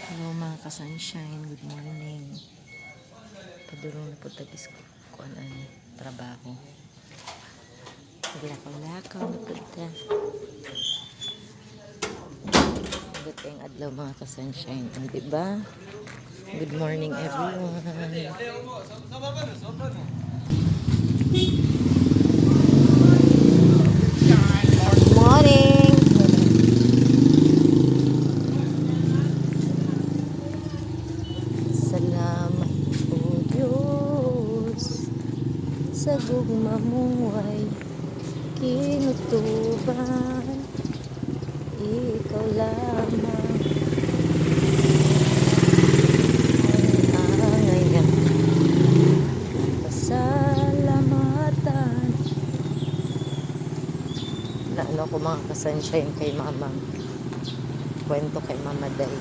Hello mga ka-sunshine, good morning. Padulong na po tagis ko kung ano trabaho. Lakaw-lakaw na po ita. Good ang adlaw mga ka-sunshine. Diba? Good morning everyone. Good morning. Salamat po Diyos sa gugma mong way kinutuban. Ikaw lamang ang angay pasalamatan. Naano ko mga ka-sunshine kay mama. Kwento kay Mama Day.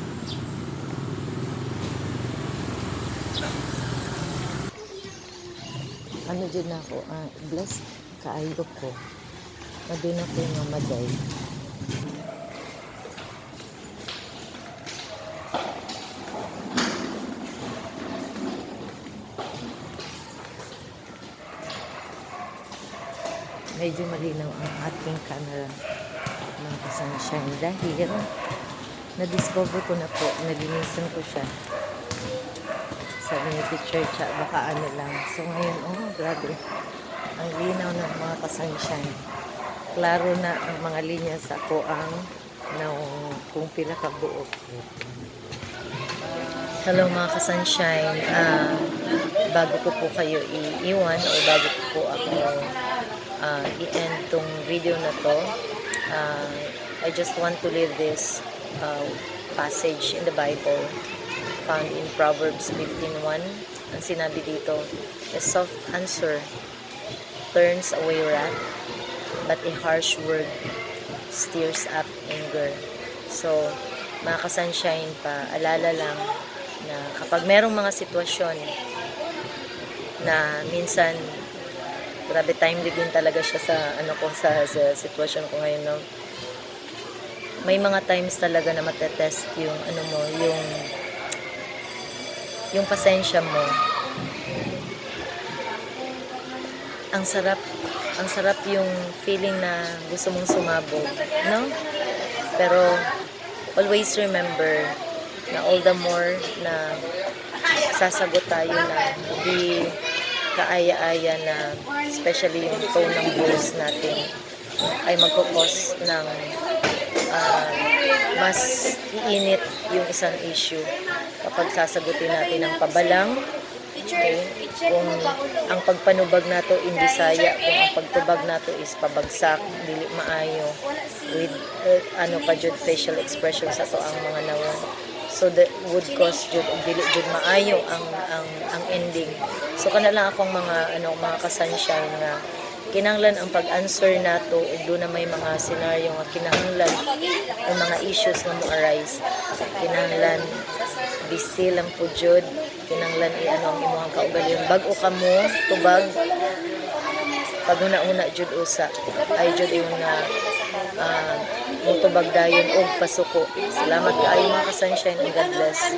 Ano dyan ako, blessed kaayo ko. Nadun ako yung Mama Day. Medyo malinaw ang ating camera mga ka-sunshine dahil na-discover ko na po, nalinisan ko siya. Sabi ni teacher siya, baka ano lang. So ngayon, oh grabe, ang linaw ng mga ka-sunshine. Klaro na ang mga linya sa ko ang kung pila ka buok. Hello mga ka-sunshine, bago ko po kayo iiwan o bago ko po ako i-end tong video na to, I just want to leave this passage in the Bible found in Proverbs 15:1. Ang sinabi dito, a soft answer turns away wrath, but a harsh word stirs up anger. So, mga ka-sunshine, paalala lang na kapag merong mga sitwasyon na minsan grabe timely din talaga siya sa sa sitwasyon ko ngayon, no? May mga times talaga na matetest yung yung pasensya mo. Ang sarap yung feeling na gusto mong sumabog, no? Pero always remember na all the more na sasagot tayo na hindi kaaya-aya, na especially yung tone ng voice natin ay magkukos ng mas iinit yung isang issue kapag sasagutin natin ng pabalang. Okay? Kung ang pagpanubag nato in Bisaya, kung ang pagtubag nato is pabagsak, dili maayo with facial expression sa to ang mga nawon, so that would cause jud og dili jud maayo ang ending. So kana lang akong mga mga ka-sunshine nga kinahanglan ang pag-answer nato ug do na may mga scenario nga kinahanglan o mga issues nga mo arise, kinahanglan be still lang po jud. Kinahanglan ang imong kaugalingon bag-o ka mo tubag, pag una jud usa ay jud yung mutubag dayon og pasuko. Salamat kaayo mga ka-sunshine and God bless.